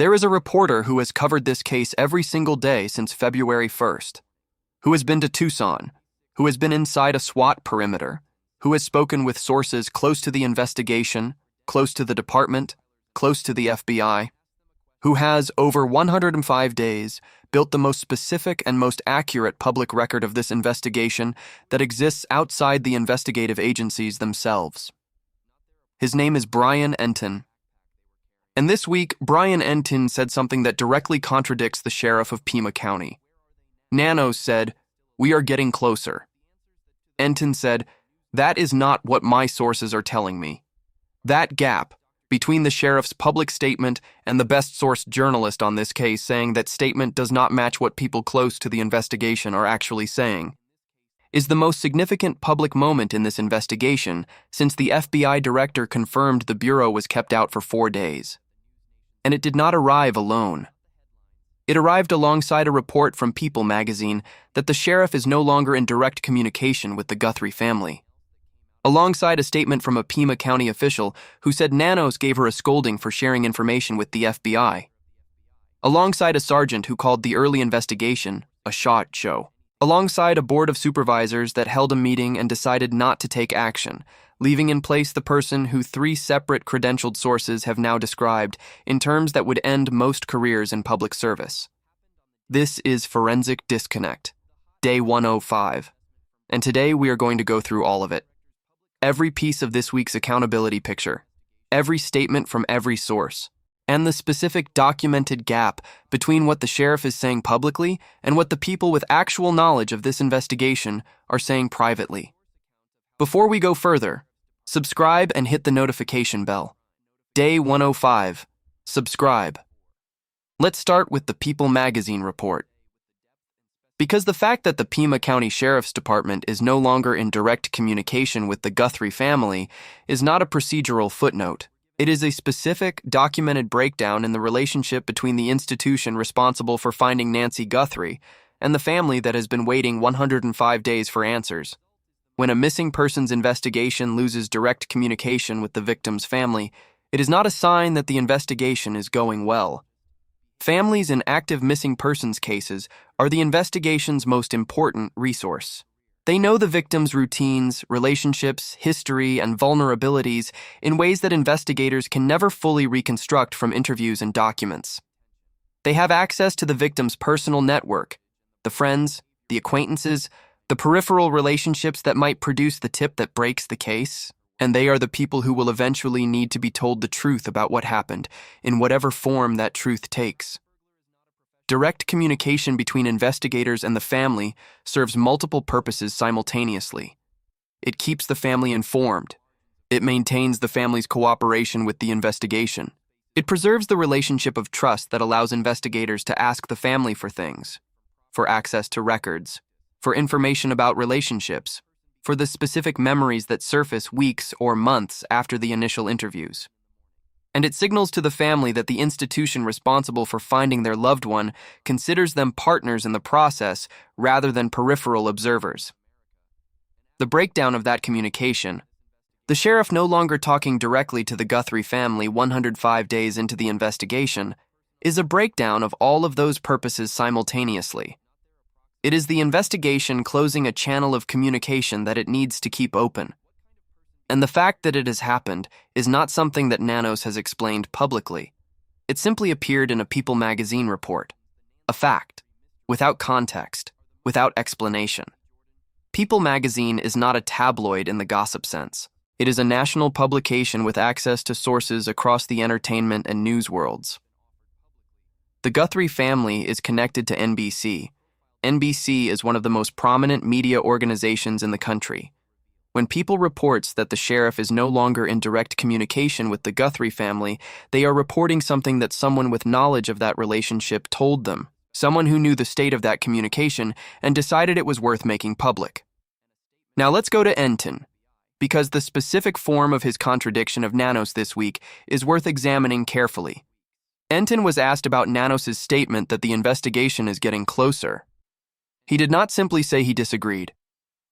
There is a reporter who has covered this case every single day since February 1st, who has been to Tucson, who has been inside a SWAT perimeter, who has spoken with sources close to the investigation, close to the department, close to the FBI, who has, over 105 days, built the most specific and most accurate public record of this investigation that exists outside the investigative agencies themselves. His name is Brian Entin. And this week, Brian Entin said something that directly contradicts the sheriff of Pima County. Nanos said, "We are getting closer." Entin said, "That is not what my sources are telling me." That gap between the sheriff's public statement and the best-sourced journalist on this case saying that statement does not match what people close to the investigation are actually saying, is the most significant public moment in this investigation since the FBI director confirmed the bureau was kept out for 4 days. And it did not arrive alone. It arrived alongside a report from People magazine that the sheriff is no longer in direct communication with the Guthrie family. Alongside a statement from a Pima County official who said Nanos gave her a scolding for sharing information with the FBI. Alongside a sergeant who called the early investigation a shot show. Alongside a Board of Supervisors that held a meeting and decided not to take action, leaving in place the person who 3 separate credentialed sources have now described in terms that would end most careers in public service. This is Forensic Disconnect, Day 105, and today we are going to go through all of it. Every piece of this week's accountability picture, every statement from every source, and the specific documented gap between what the sheriff is saying publicly and what the people with actual knowledge of this investigation are saying privately. Before we go further, subscribe and hit the notification bell. Day 105, subscribe. Let's start with the People magazine report. Because the fact that the Pima County Sheriff's Department is no longer in direct communication with the Guthrie family is not a procedural footnote. It is a specific, documented breakdown in the relationship between the institution responsible for finding Nancy Guthrie and the family that has been waiting 105 days for answers. When a missing persons investigation loses direct communication with the victim's family, it is not a sign that the investigation is going well. Families in active missing persons cases are the investigation's most important resource. They know the victim's routines, relationships, history, and vulnerabilities in ways that investigators can never fully reconstruct from interviews and documents. They have access to the victim's personal network, the friends, the acquaintances, the peripheral relationships that might produce the tip that breaks the case, and they are the people who will eventually need to be told the truth about what happened, in whatever form that truth takes. Direct communication between investigators and the family serves multiple purposes simultaneously. It keeps the family informed. It maintains the family's cooperation with the investigation. It preserves the relationship of trust that allows investigators to ask the family for things, for access to records, for information about relationships, for the specific memories that surface weeks or months after the initial interviews. And it signals to the family that the institution responsible for finding their loved one considers them partners in the process rather than peripheral observers. The breakdown of that communication, the sheriff no longer talking directly to the Guthrie family 105 days into the investigation, is a breakdown of all of those purposes simultaneously. It is the investigation closing a channel of communication that it needs to keep open. And the fact that it has happened is not something that Nanos has explained publicly. It simply appeared in a People magazine report. A fact, without context, without explanation. People magazine is not a tabloid in the gossip sense. It is a national publication with access to sources across the entertainment and news worlds. The Guthrie family is connected to NBC. NBC is one of the most prominent media organizations in the country. When People reports that the sheriff is no longer in direct communication with the Guthrie family, they are reporting something that someone with knowledge of that relationship told them, someone who knew the state of that communication and decided it was worth making public. Now let's go to Entin, because the specific form of his contradiction of Nanos this week is worth examining carefully. Entin was asked about Nanos' statement that the investigation is getting closer. He did not simply say he disagreed.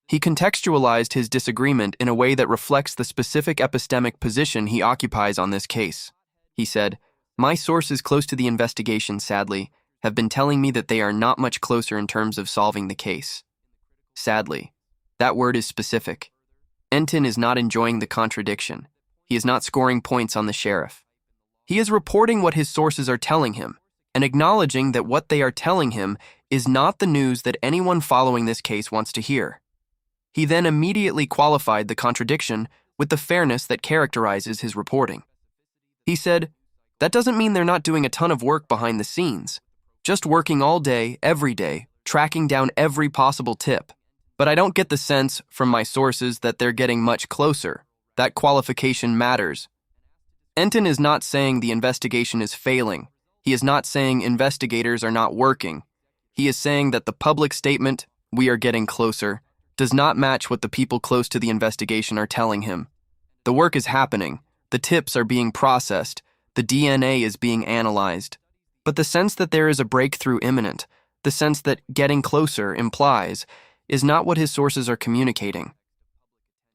He contextualized his disagreement in a way that reflects the specific epistemic position he occupies on this case. He said, My sources close to the investigation, sadly, have been telling me that they are not much closer in terms of solving the case. Sadly. That word is specific. Entin is not enjoying the contradiction. He is not scoring points on the sheriff. He is reporting what his sources are telling him, and acknowledging that what they are telling him is not the news that anyone following this case wants to hear. He then immediately qualified the contradiction with the fairness that characterizes his reporting. He said, "That doesn't mean they're not doing a ton of work behind the scenes, just working all day, every day, tracking down every possible tip. But I don't get the sense from my sources that they're getting much closer. That qualification matters." Entin is not saying the investigation is failing. He is not saying investigators are not working. He is saying that the public statement, "we are getting closer," does not match what the people close to the investigation are telling him. The work is happening. The tips are being processed. The DNA is being analyzed. But the sense that there is a breakthrough imminent, the sense that getting closer implies, is not what his sources are communicating.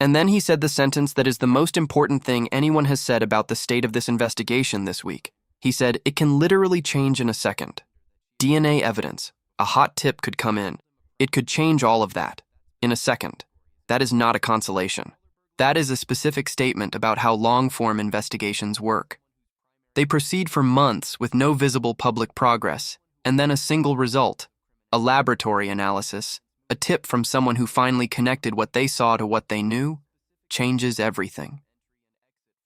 And then he said the sentence that is the most important thing anyone has said about the state of this investigation this week. He said, "It can literally change in a second. DNA evidence, a hot tip could come in. It could change all of that. In a second." That is not a consolation. That is a specific statement about how long-form investigations work. They proceed for months with no visible public progress, and then a single result, a laboratory analysis, a tip from someone who finally connected what they saw to what they knew, changes everything.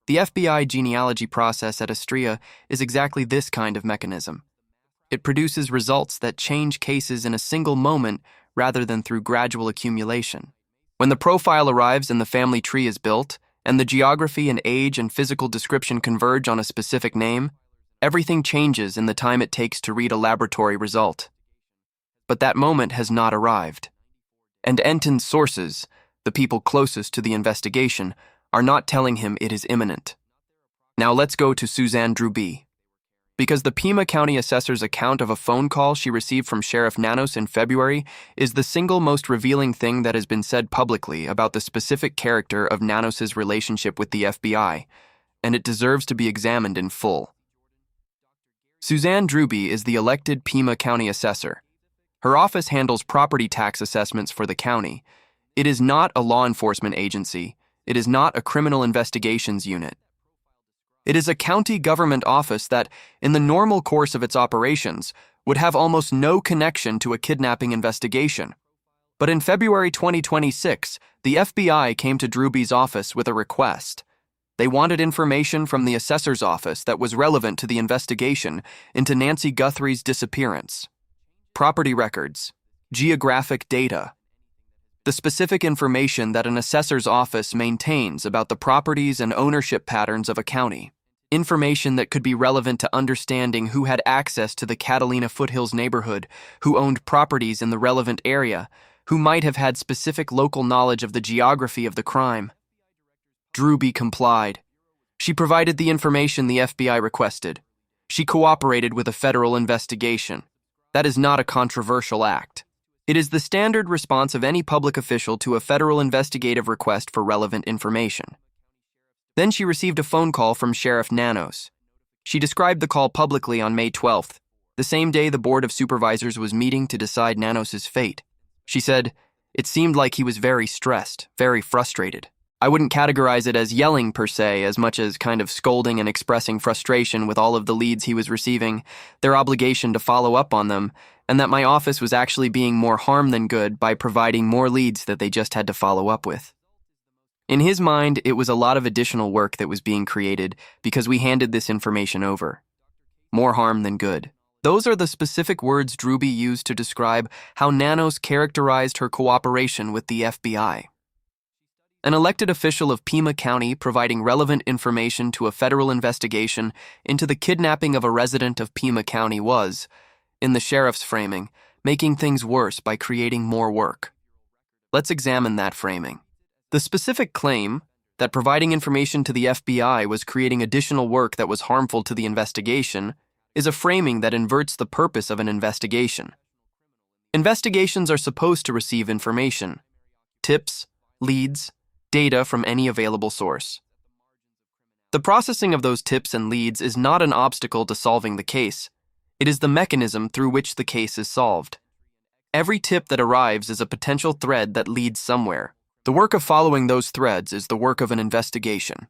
The FBI genealogy process at Astria is exactly this kind of mechanism. It produces results that change cases in a single moment rather than through gradual accumulation. When the profile arrives and the family tree is built, and the geography and age and physical description converge on a specific name, everything changes in the time it takes to read a laboratory result. But that moment has not arrived. And Entin's sources, the people closest to the investigation, are not telling him it is imminent. Now let's go to Suzanne Droubie. Because the Pima County Assessor's account of a phone call she received from Sheriff Nanos in February is the single most revealing thing that has been said publicly about the specific character of Nanos's relationship with the FBI, and it deserves to be examined in full. Suzanne Droubie is the elected Pima County Assessor. Her office handles property tax assessments for the county. It is not a law enforcement agency. It is not a criminal investigations unit. It is a county government office that, in the normal course of its operations, would have almost no connection to a kidnapping investigation. But in February 2026, the FBI came to Droubie's office with a request. They wanted information from the assessor's office that was relevant to the investigation into Nancy Guthrie's disappearance. Property records, geographic data, the specific information that an assessor's office maintains about the properties and ownership patterns of a county. Information that could be relevant to understanding who had access to the Catalina Foothills neighborhood, who owned properties in the relevant area, who might have had specific local knowledge of the geography of the crime. Droubie complied. She provided the information the FBI requested. She cooperated with a federal investigation. That is not a controversial act. It is the standard response of any public official to a federal investigative request for relevant information. Then she received a phone call from Sheriff Nanos. She described the call publicly on May 12th, the same day the Board of Supervisors was meeting to decide Nanos's fate. She said, "It seemed like he was very stressed, very frustrated. I wouldn't categorize it as yelling per se, as much as kind of scolding and expressing frustration with all of the leads he was receiving, their obligation to follow up on them, and that my office was actually being more harm than good by providing more leads that they just had to follow up with." In his mind, it was a lot of additional work that was being created because we handed this information over. More harm than good. Those are the specific words Droubie used to describe how Nanos characterized her cooperation with the FBI. An elected official of Pima County providing relevant information to a federal investigation into the kidnapping of a resident of Pima County was, in the sheriff's framing, making things worse by creating more work. Let's examine that framing. The specific claim that providing information to the FBI was creating additional work that was harmful to the investigation is a framing that inverts the purpose of an investigation. Investigations are supposed to receive information, tips, leads, data from any available source. The processing of those tips and leads is not an obstacle to solving the case. It is the mechanism through which the case is solved. Every tip that arrives is a potential thread that leads somewhere. The work of following those threads is the work of an investigation.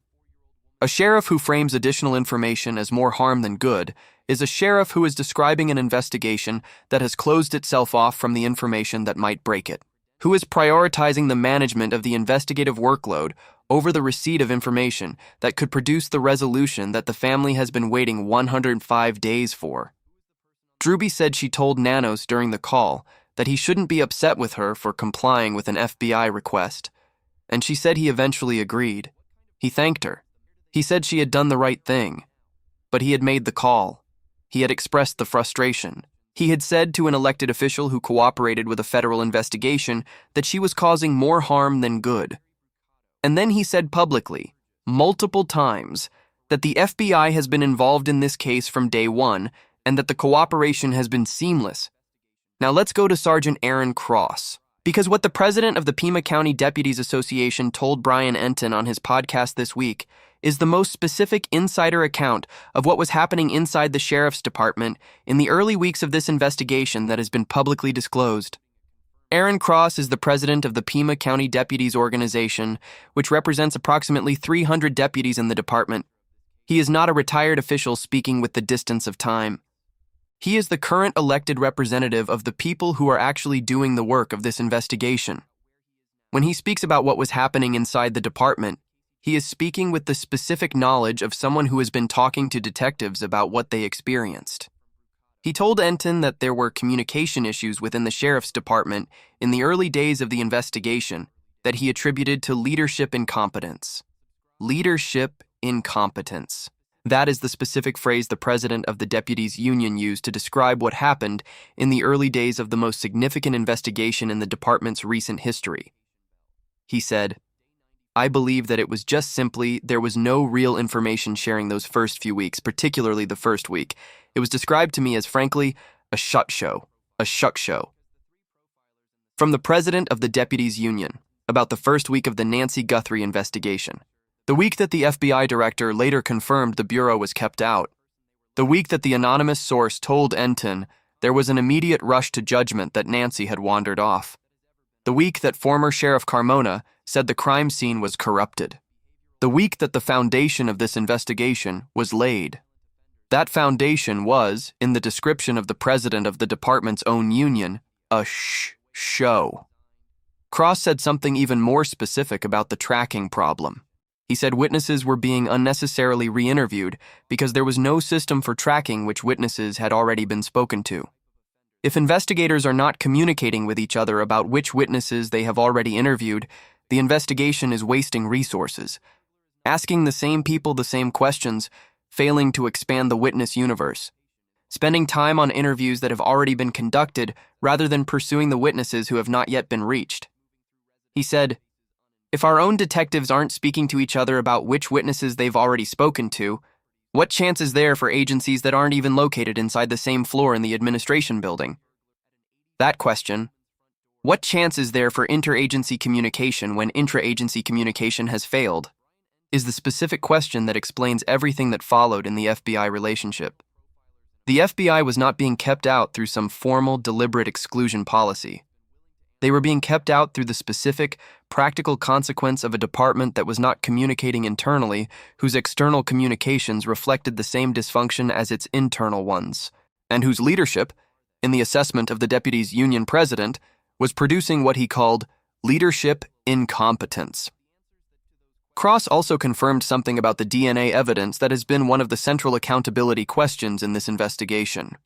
A sheriff who frames additional information as more harm than good is a sheriff who is describing an investigation that has closed itself off from the information that might break it, who is prioritizing the management of the investigative workload over the receipt of information that could produce the resolution that the family has been waiting 105 days for. Droubie said she told Nanos during the call that he shouldn't be upset with her for complying with an FBI request, and she said he eventually agreed. He thanked her. He said she had done the right thing, but he had made the call. He had expressed the frustration. He had said to an elected official who cooperated with a federal investigation that she was causing more harm than good. And then he said publicly, multiple times, that the FBI has been involved in this case from day one and that the cooperation has been seamless. Now let's go to Sergeant Aaron Cross, because what the president of the Pima County Deputies Association told Brian Entin on his podcast this week is the most specific insider account of what was happening inside the sheriff's department in the early weeks of this investigation that has been publicly disclosed. Aaron Cross is the president of the Pima County Deputies Organization, which represents approximately 300 deputies in the department. He is not a retired official speaking with the distance of time. He is the current elected representative of the people who are actually doing the work of this investigation. When he speaks about what was happening inside the department, he is speaking with the specific knowledge of someone who has been talking to detectives about what they experienced. He told Entin that there were communication issues within the sheriff's department in the early days of the investigation that he attributed to leadership incompetence. Leadership incompetence. That is the specific phrase the president of the deputies union used to describe what happened in the early days of the most significant investigation in the department's recent history. He said, "I believe that it was just simply there was no real information sharing those first few weeks, particularly the first week. It was described to me as, frankly, a Shitshow, a shuck show." From the president of the deputies union about the first week of the Nancy Guthrie investigation. The week that the FBI director later confirmed the bureau was kept out. The week that the anonymous source told Entin there was an immediate rush to judgment that Nancy had wandered off. The week that former Sheriff Carmona said the crime scene was corrupted. The week that the foundation of this investigation was laid. That foundation was, in the description of the president of the department's own union, a show. Cross said something even more specific about the tracking problem. He said witnesses were being unnecessarily re-interviewed because there was no system for tracking which witnesses had already been spoken to. If investigators are not communicating with each other about which witnesses they have already interviewed, the investigation is wasting resources, asking the same people the same questions, failing to expand the witness universe, spending time on interviews that have already been conducted rather than pursuing the witnesses who have not yet been reached. He said, "If our own detectives aren't speaking to each other about which witnesses they've already spoken to, what chance is there for agencies that aren't even located inside the same floor in the administration building?" That question, what chance is there for interagency communication when intra-agency communication has failed, is the specific question that explains everything that followed in the FBI relationship. The FBI was not being kept out through some formal, deliberate exclusion policy. They were being kept out through the specific, practical consequence of a department that was not communicating internally, whose external communications reflected the same dysfunction as its internal ones, and whose leadership, in the assessment of the deputies' union president, was producing what he called leadership incompetence. Cross also confirmed something about the DNA evidence that has been one of the central accountability questions in this investigation.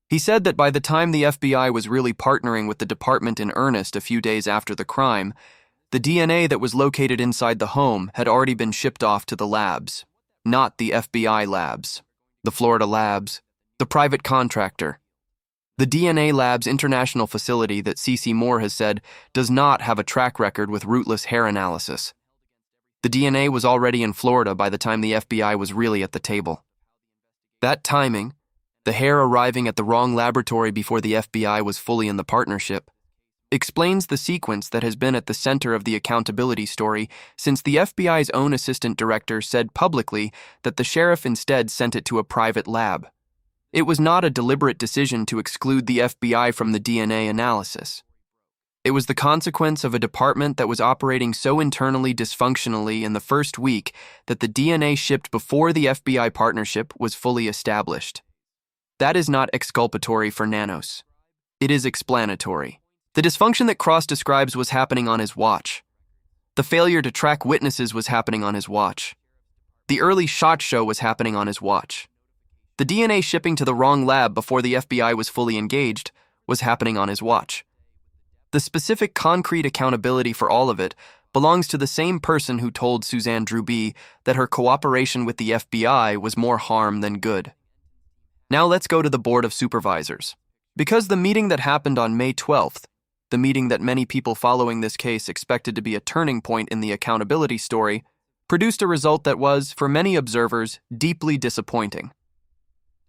He said that by the time the FBI was really partnering with the department in earnest a few days after the crime, the DNA that was located inside the home had already been shipped off to the labs, not the FBI labs, the Florida labs, the private contractor. The DNA Lab's international facility that C.C. Moore has said does not have a track record with rootless hair analysis. The DNA was already in Florida by the time the FBI was really at the table. That timing, the hair arriving at the wrong laboratory before the FBI was fully in the partnership, explains the sequence that has been at the center of the accountability story since the FBI's own assistant director said publicly that the sheriff instead sent it to a private lab. It was not a deliberate decision to exclude the FBI from the DNA analysis. It was the consequence of a department that was operating so internally dysfunctionally in the first week that the DNA shipped before the FBI partnership was fully established. That is not exculpatory for Nanos. It is explanatory. The dysfunction that Cross describes was happening on his watch. The failure to track witnesses was happening on his watch. The early Shitshow was happening on his watch. The DNA shipping to the wrong lab before the FBI was fully engaged was happening on his watch. The specific concrete accountability for all of it belongs to the same person who told Suzanne Droubie that her cooperation with the FBI was more harm than good. Now let's go to the Board of Supervisors. Because the meeting that happened on May 12th, the meeting that many people following this case expected to be a turning point in the accountability story, produced a result that was, for many observers, deeply disappointing.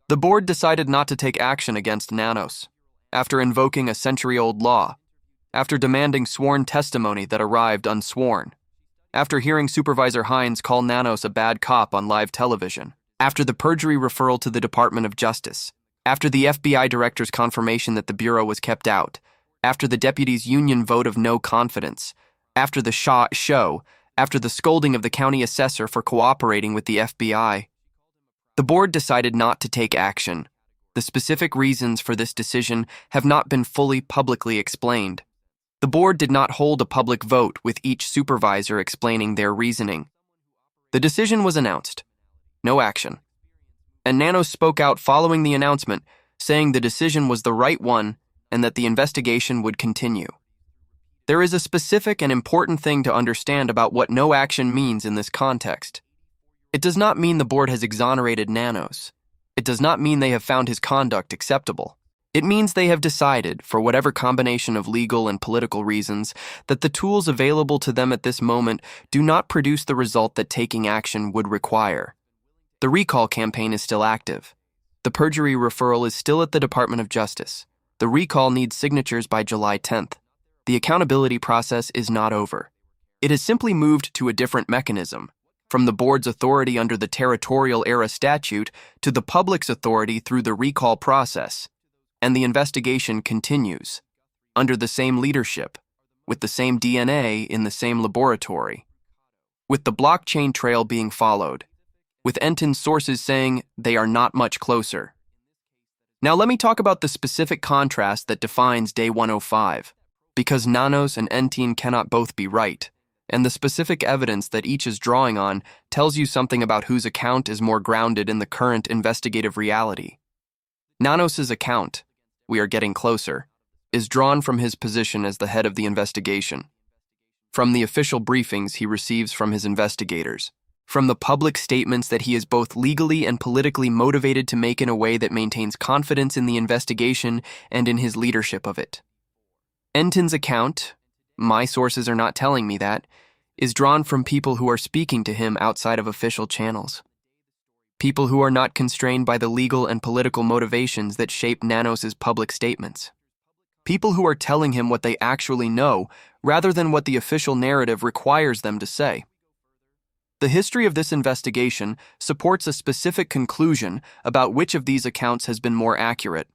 The board decided not to take action against Nanos, after invoking a century-old law, after demanding sworn testimony that arrived unsworn, after hearing Supervisor Hines call Nanos a bad cop on live television, after the perjury referral to the Department of Justice, after the FBI director's confirmation that the Bureau was kept out, after the deputies' union vote of no confidence, after the Shitshow, after the scolding of the county assessor for cooperating with the FBI. The board decided not to take action. The specific reasons for this decision have not been fully publicly explained. The board did not hold a public vote with each supervisor explaining their reasoning. The decision was announced. No action. And Nanos spoke out following the announcement, saying the decision was the right one and that the investigation would continue. There is a specific and important thing to understand about what no action means in this context. It does not mean the board has exonerated Nanos. It does not mean they have found his conduct acceptable. It means they have decided, for whatever combination of legal and political reasons, that the tools available to them at this moment do not produce the result that taking action would require. The recall campaign is still active. The perjury referral is still at the Department of Justice. The recall needs signatures by July 10th. The accountability process is not over. It has simply moved to a different mechanism, from the board's authority under the territorial era statute to the public's authority through the recall process. And the investigation continues, under the same leadership, with the same DNA in the same laboratory, with the blockchain trail being followed, with Entin's sources saying they are not much closer. Now let me talk about the specific contrast that defines Day 105, because Nanos and Entin cannot both be right, and the specific evidence that each is drawing on tells you something about whose account is more grounded in the current investigative reality. Nanos' account, we are getting closer, is drawn from his position as the head of the investigation, from the official briefings he receives from his investigators, from the public statements that he is both legally and politically motivated to make in a way that maintains confidence in the investigation and in his leadership of it. Entin's account, my sources are not telling me that, is drawn from people who are speaking to him outside of official channels. People who are not constrained by the legal and political motivations that shape Nanos' public statements. People who are telling him what they actually know, rather than what the official narrative requires them to say. The history of this investigation supports a specific conclusion about which of these accounts has been more accurate.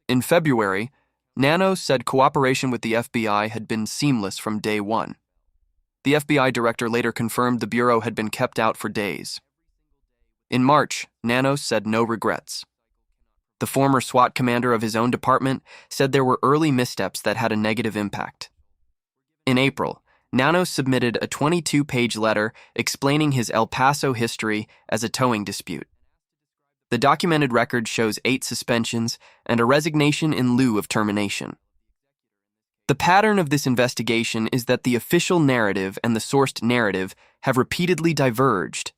In February, Nanos said cooperation with the FBI had been seamless from day one. The FBI director later confirmed the Bureau had been kept out for days. In March, Nanos said no regrets. The former SWAT commander of his own department said there were early missteps that had a negative impact. In April, Nanos submitted a 22-page letter explaining his El Paso history as a towing dispute. The documented record shows 8 suspensions and a resignation in lieu of termination. The pattern of this investigation is that the official narrative and the sourced narrative have repeatedly diverged,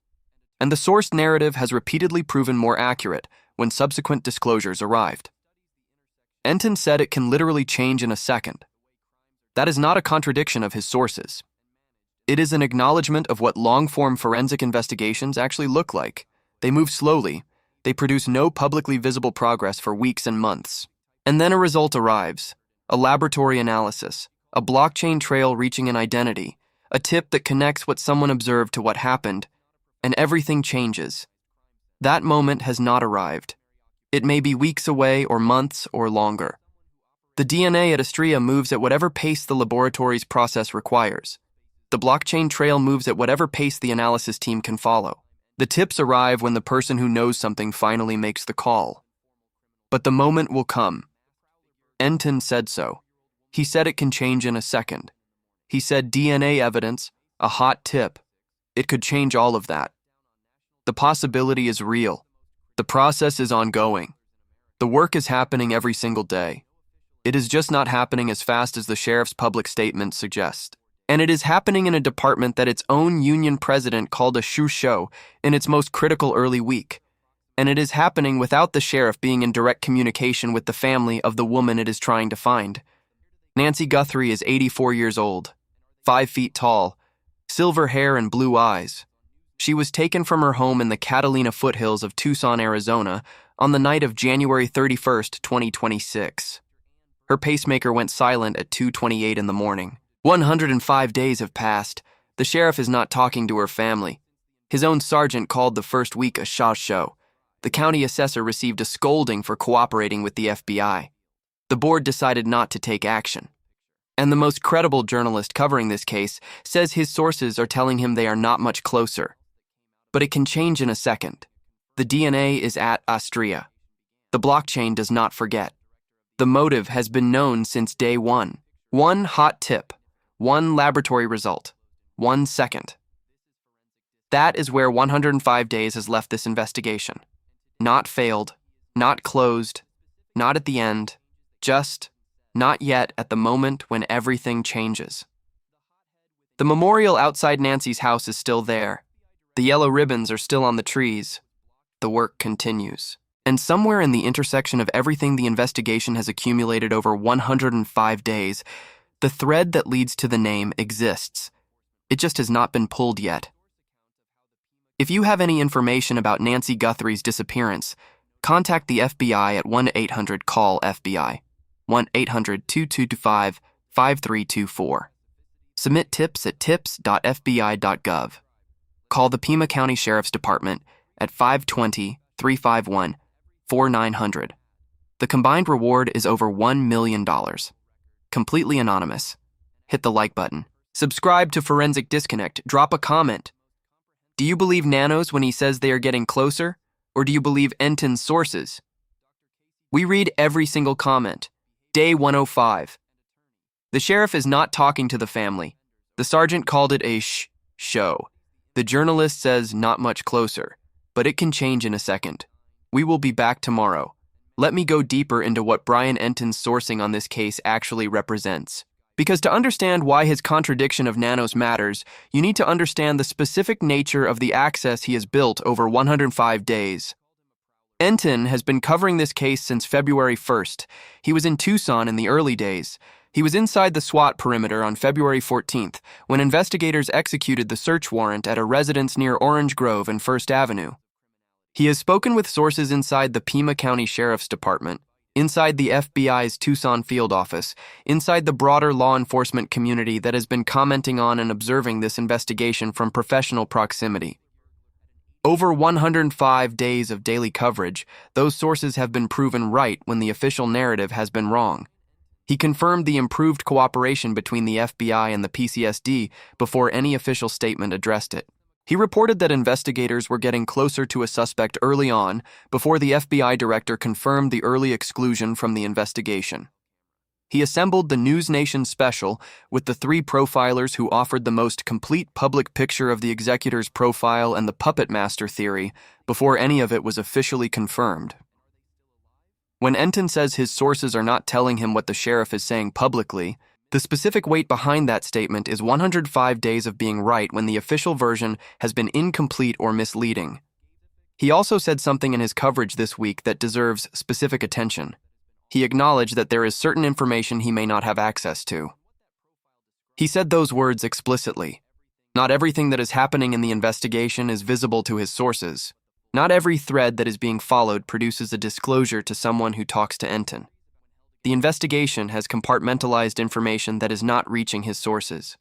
and the sourced narrative has repeatedly proven more accurate when subsequent disclosures arrived. Entin said it can literally change in a second. That is not a contradiction of his sources. It is an acknowledgement of what long-form forensic investigations actually look like. They move slowly, they produce no publicly visible progress for weeks and months, and then a result arrives. a laboratory analysis, a blockchain trail reaching an identity, a tip that connects what someone observed to what happened, and everything changes. That moment has not arrived. It may be weeks away or months or longer. The DNA at Astrea moves at whatever pace the laboratory's process requires. The blockchain trail moves at whatever pace the analysis team can follow. The tips arrive when the person who knows something finally makes the call. But the moment will come. Entin said so. He said it can change in a second. He said DNA evidence, a hot tip. It could change all of that. The possibility is real. The process is ongoing. The work is happening every single day. It is just not happening as fast as the sheriff's public statement suggests. And it is happening in a department that its own union president called a Shitshow in its most critical early week. And it is happening without the sheriff being in direct communication with the family of the woman it is trying to find. Nancy Guthrie is 84 years old, 5 feet tall, silver hair and blue eyes. She was taken from her home in the Catalina foothills of Tucson, Arizona, on the night of January 31st, 2026. Her pacemaker went silent at 2:28 in the morning. 105 days have passed. The sheriff is not talking to her family. His own sergeant called the first week a Shitshow. The county assessor received a scolding for cooperating with the FBI. The board decided not to take action. And the most credible journalist covering this case says his sources are telling him they are not much closer. But it can change in a second. The DNA is at Astrea. The blockchain does not forget. The motive has been known since day one. One hot tip, one laboratory result, 1 second. That is where 105 days has left this investigation. Not failed, not closed, not at the end, just not yet at the moment when everything changes. The memorial outside Nancy's house is still there. The yellow ribbons are still on the trees. The work continues. And somewhere in the intersection of everything the investigation has accumulated over 105 days, the thread that leads to the name exists. It just has not been pulled yet. If you have any information about Nancy Guthrie's disappearance, contact the FBI at 1-800-CALL-FBI, 1-800-2225-5324. Submit tips at tips.fbi.gov. Call the Pima County Sheriff's Department at 520-351-4900. The combined reward is over $1 million. Completely anonymous. Hit the like button. Subscribe to Forensic Disconnect. Drop a comment. Do you believe Nanos when he says they are getting closer? Or do you believe Entin's sources? We read every single comment. Day 105. The sheriff is not talking to the family. The sergeant called it a show. The journalist says not much closer, but it can change in a second. We will be back tomorrow. Let me go deeper into what Brian Entin's sourcing on this case actually represents. Because to understand why his contradiction of Nanos matters, you need to understand the specific nature of the access he has built over 105 days. Entin has been covering this case since February 1st. He was in Tucson in the early days. He was inside the SWAT perimeter on February 14th when investigators executed the search warrant at a residence near Orange Grove and First Avenue. He has spoken with sources inside the Pima County Sheriff's Department, inside the FBI's Tucson field office, inside the broader law enforcement community that has been commenting on and observing this investigation from professional proximity. Over 105 days of daily coverage, those sources have been proven right when the official narrative has been wrong. He confirmed the improved cooperation between the FBI and the PCSD before any official statement addressed it. He reported that investigators were getting closer to a suspect early on before the FBI director confirmed the early exclusion from the investigation. He assembled the News Nation special with the 3 profilers who offered the most complete public picture of the executor's profile and the puppet master theory before any of it was officially confirmed. When Entin says his sources are not telling him what the sheriff is saying publicly, the specific weight behind that statement is 105 days of being right when the official version has been incomplete or misleading. He also said something in his coverage this week that deserves specific attention. He acknowledged that there is certain information he may not have access to. He said those words explicitly. Not everything that is happening in the investigation is visible to his sources. Not every thread that is being followed produces a disclosure to someone who talks to Entin. The investigation has compartmentalized information that is not reaching his sources.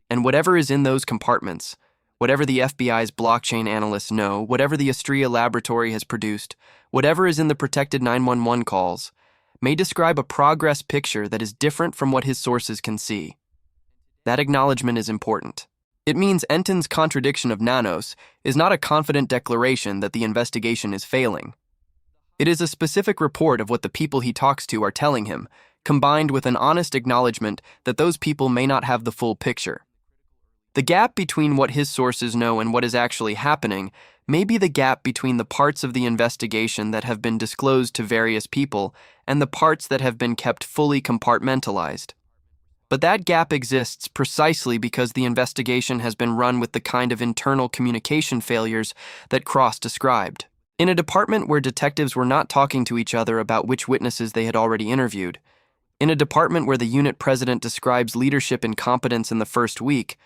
And whatever is in those compartments, whatever the FBI's blockchain analysts know, whatever the Astrea laboratory has produced, whatever is in the protected 911 calls, may describe a progress picture that is different from what his sources can see. That acknowledgement is important. It means Entin's contradiction of Nanos is not a confident declaration that the investigation is failing. It is a specific report of what the people he talks to are telling him, combined with an honest acknowledgement that those people may not have the full picture. The gap between what his sources know and what is actually happening may be the gap between the parts of the investigation that have been disclosed to various people and the parts that have been kept fully compartmentalized. But that gap exists precisely because the investigation has been run with the kind of internal communication failures that Cross described. In a department where detectives were not talking to each other about which witnesses they had already interviewed, in a department where the unit president describes leadership incompetence in the first week,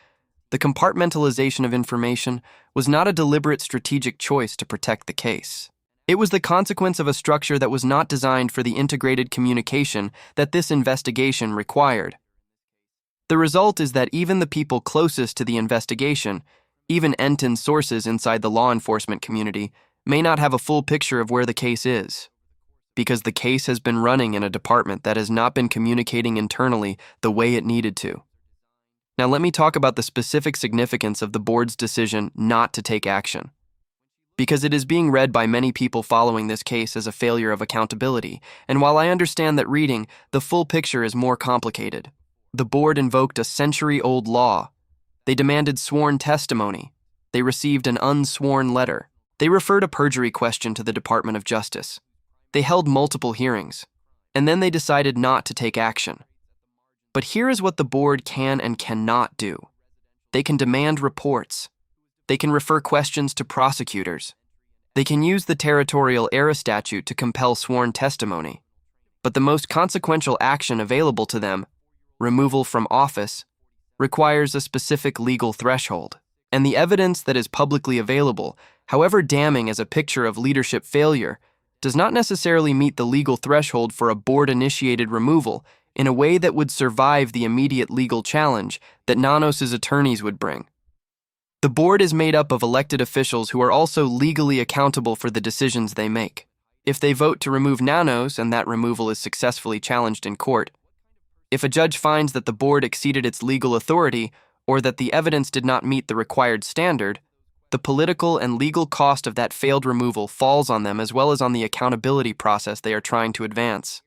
the compartmentalization of information was not a deliberate strategic choice to protect the case. It was the consequence of a structure that was not designed for the integrated communication that this investigation required. The result is that even the people closest to the investigation, even Entin's sources inside the law enforcement community, may not have a full picture of where the case is, because the case has been running in a department that has not been communicating internally the way it needed to. Now let me talk about the specific significance of the board's decision not to take action, because it is being read by many people following this case as a failure of accountability, and while I understand that reading the full picture is more complicated, the board invoked a century-old law. They demanded sworn testimony. They received an unsworn letter. They referred a perjury question to the Department of Justice. They held multiple hearings, and then they decided not to take action. But here is what the board can and cannot do. They can demand reports. They can refer questions to prosecutors. They can use the territorial error statute to compel sworn testimony. But the most consequential action available to them, removal from office, requires a specific legal threshold. And the evidence that is publicly available, however damning as a picture of leadership failure, does not necessarily meet the legal threshold for a board-initiated removal in a way that would survive the immediate legal challenge that Nanos' attorneys would bring. The board is made up of elected officials who are also legally accountable for the decisions they make. If they vote to remove Nanos and that removal is successfully challenged in court, if a judge finds that the board exceeded its legal authority or that the evidence did not meet the required standard, the political and legal cost of that failed removal falls on them as well as on the accountability process they are trying to advance.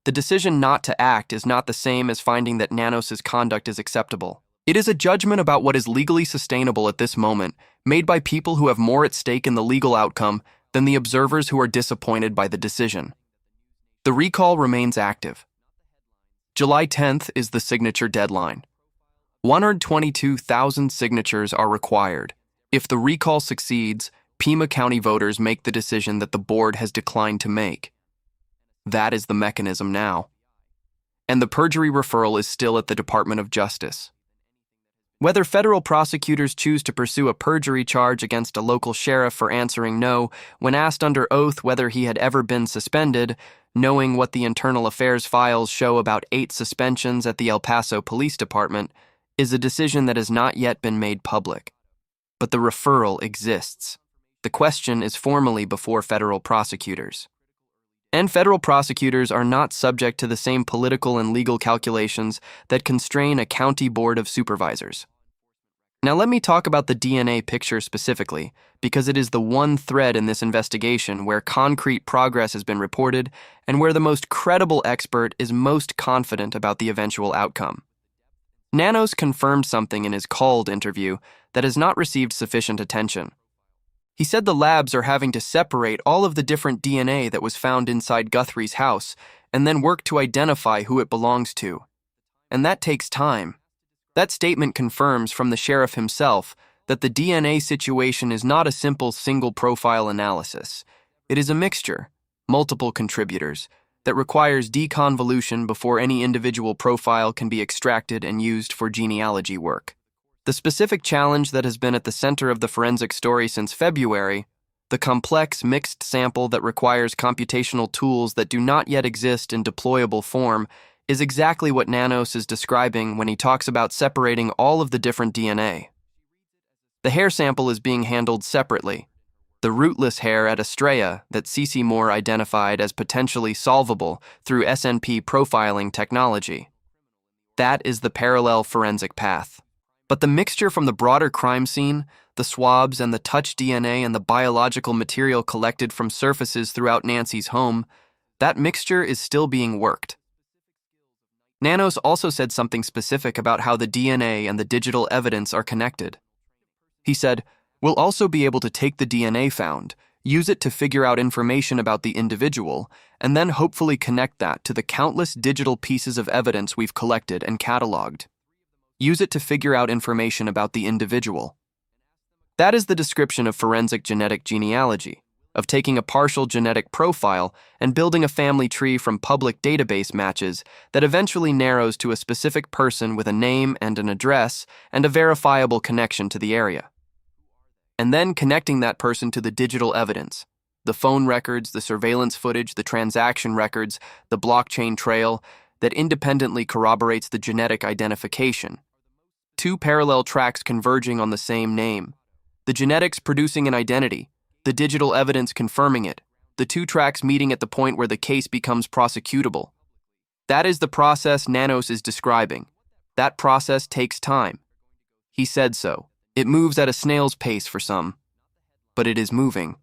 The decision not to act is not the same as finding that Nanos' conduct is acceptable. It is a judgment about what is legally sustainable at this moment, made by people who have more at stake in the legal outcome than the observers who are disappointed by the decision. The recall remains active. July 10th is the signature deadline. 122,000 signatures are required. If the recall succeeds, Pima County voters make the decision that the board has declined to make. That is the mechanism now. And the perjury referral is still at the Department of Justice. Whether federal prosecutors choose to pursue a perjury charge against a local sheriff for answering no when asked under oath whether he had ever been suspended, knowing what the internal affairs files show about 8 suspensions at the El Paso Police Department, is a decision that has not yet been made public. But the referral exists. The question is formally before federal prosecutors. And federal prosecutors are not subject to the same political and legal calculations that constrain a county board of supervisors. Now let me talk about the DNA picture specifically, because it is the one thread in this investigation where concrete progress has been reported and where the most credible expert is most confident about the eventual outcome. Nanos confirmed something in his called interview that has not received sufficient attention. He said the labs are having to separate all of the different DNA that was found inside Guthrie's house and then work to identify who it belongs to. And that takes time. That statement confirms from the sheriff himself that the DNA situation is not a simple single profile analysis. It is a mixture, multiple contributors, that requires deconvolution before any individual profile can be extracted and used for genealogy work. The specific challenge that has been at the center of the forensic story since February, The complex, mixed sample that requires computational tools that do not yet exist in deployable form is exactly what Nanos is describing when he talks about separating all of the different DNA. The hair sample is being handled separately. The rootless hair at Estrella that C.C. Moore identified as potentially solvable through SNP profiling technology. That is the parallel forensic path. But the mixture from the broader crime scene, the swabs and the touch DNA and the biological material collected from surfaces throughout Nancy's home, that mixture is still being worked. Nanos also said something specific about how the DNA and the digital evidence are connected. He said, "We'll also be able to take the DNA found, use it to figure out information about the individual, and then hopefully connect that to the countless digital pieces of evidence we've collected and cataloged. Use it to figure out information about the individual." That is the description of forensic genetic genealogy, of taking a partial genetic profile and building a family tree from public database matches that eventually narrows to a specific person with a name and an address and a verifiable connection to the area. And then connecting that person to the digital evidence, the phone records, the surveillance footage, the transaction records, the blockchain trail that independently corroborates the genetic identification. Two parallel tracks converging on the same name. The genetics producing an identity, the digital evidence confirming it, the two tracks meeting at the point where the case becomes prosecutable. That is the process Nanos is describing. That process takes time. He said so. It moves at a snail's pace for some, but it is moving.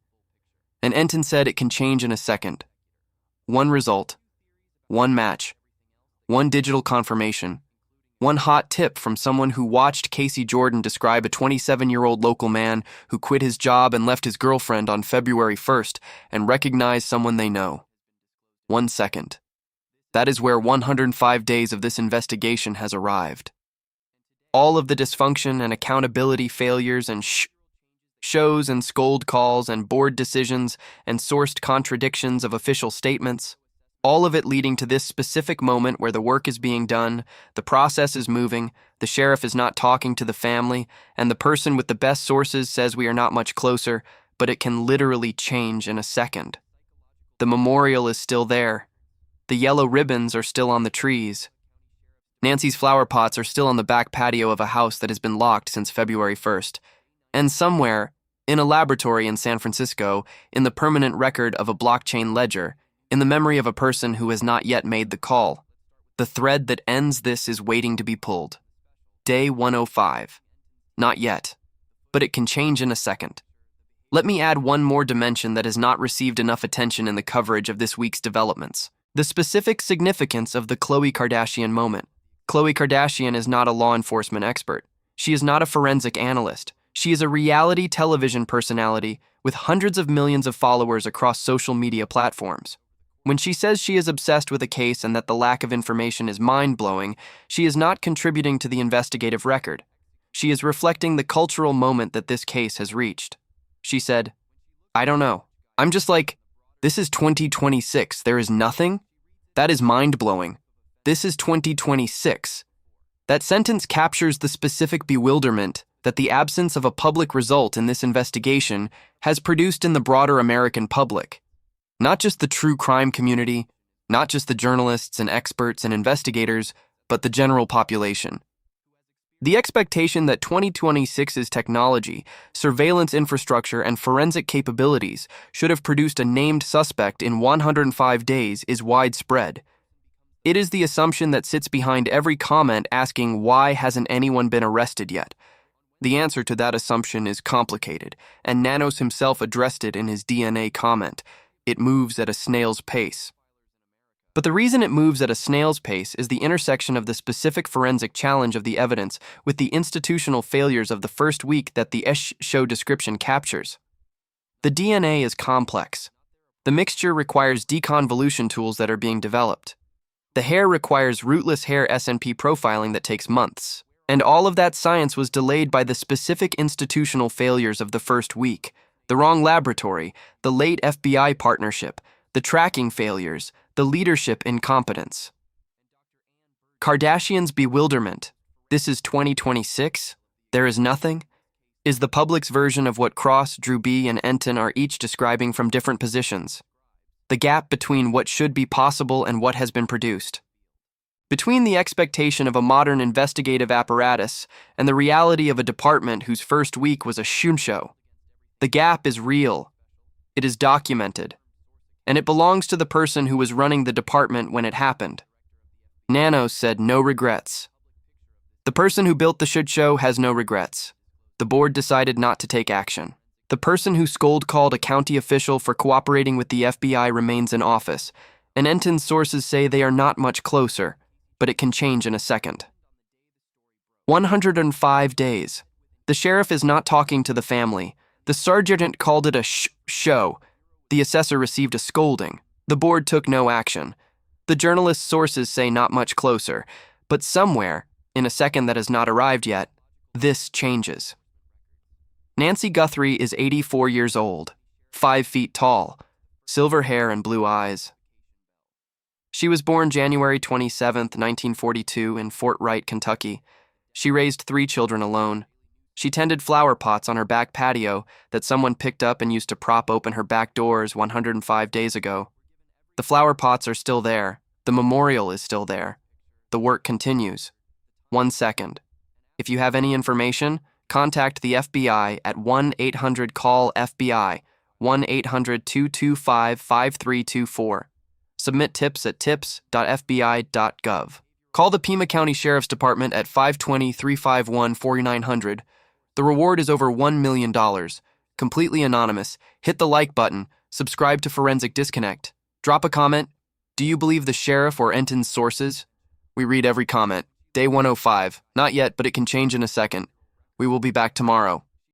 And Entin said it can change in a second. One result, one match, one digital confirmation, one hot tip from someone who watched Casey Jordan describe a 27-year-old local man who quit his job and left his girlfriend on February 1st and recognized someone they know. 1 second. That is where 105 days of this investigation has arrived. All of the dysfunction and accountability failures and shows and scold calls and board decisions and sourced contradictions of official statements, all of it leading to this specific moment where the work is being done, the process is moving, the sheriff is not talking to the family, and the person with the best sources says we are not much closer, but it can literally change in a second. The memorial is still there. The yellow ribbons are still on the trees. Nancy's flower pots are still on the back patio of a house that has been locked since February 1st. And somewhere, in a laboratory in San Francisco, in the permanent record of a blockchain ledger, in the memory of a person who has not yet made the call, the thread that ends this is waiting to be pulled. Day 105. Not yet, but it can change in a second. Let me add one more dimension that has not received enough attention in the coverage of this week's developments: the specific significance of the Khloe Kardashian moment. Khloe Kardashian is not a law enforcement expert. She is not a forensic analyst. She is a reality television personality with hundreds of millions of followers across social media platforms. When she says she is obsessed with a case and that the lack of information is mind-blowing, she is not contributing to the investigative record. She is reflecting the cultural moment that this case has reached. She said, "I don't know. I'm just like, this is 2026. There is nothing? That is mind-blowing. This is 2026. That sentence captures the specific bewilderment that the absence of a public result in this investigation has produced in the broader American public. Not just the true crime community, not just the journalists and experts and investigators, but the general population. The expectation that 2026's technology, surveillance infrastructure, and forensic capabilities should have produced a named suspect in 105 days is widespread. It is the assumption that sits behind every comment asking why hasn't anyone been arrested yet. The answer to that assumption is complicated, and Nanos himself addressed it in his DNA comment. It moves at a snail's pace. But the reason it moves at a snail's pace is the intersection of the specific forensic challenge of the evidence with the institutional failures of the first week that the Shitshow description captures. The DNA is complex. The mixture requires deconvolution tools that are being developed. The hair requires rootless hair SNP profiling that takes months. And all of that science was delayed by the specific institutional failures of the first week, the wrong laboratory, the late FBI partnership, the tracking failures, the leadership incompetence. Kardashian's bewilderment. This is 2026? There is nothing? is the public's version of what Cross, Droubie, and Entin are each describing from different positions. The gap between what should be possible and what has been produced. Between the expectation of a modern investigative apparatus and the reality of a department whose first week was a Shitshow. The gap is real. It is documented. And it belongs to the person who was running the department when it happened. Nanos said no regrets. The person who built the Shitshow has no regrets. The board decided not to take action. The person who called a county official for cooperating with the FBI remains in office, and Entin's sources say they are not much closer, but it can change in a second. 105 days. The sheriff is not talking to the family. The sergeant called it a show. The assessor received a scolding. The board took no action. The journalist's sources say not much closer, but somewhere, in a second that has not arrived yet, this changes. Nancy Guthrie is 84 years old, 5 feet tall, silver hair and blue eyes. She was born January 27, 1942 in Fort Wright, Kentucky. She raised 3 children alone. She tended flower pots on her back patio that someone picked up and used to prop open her back doors 105 days ago. The flower pots are still there. The memorial is still there. The work continues. 1 second. If you have any information, contact the FBI at 1-800-CALL-FBI, 1-800-225-5324. Submit tips at tips.fbi.gov. Call the Pima County Sheriff's Department at 520-351-4900. The reward is over $1 million. Completely anonymous. Hit the like button. Subscribe to Forensic Disconnect. Drop a comment. Do you believe the sheriff or Entin's sources? We read every comment. Day 105. Not yet, but it can change in a second. We will be back tomorrow.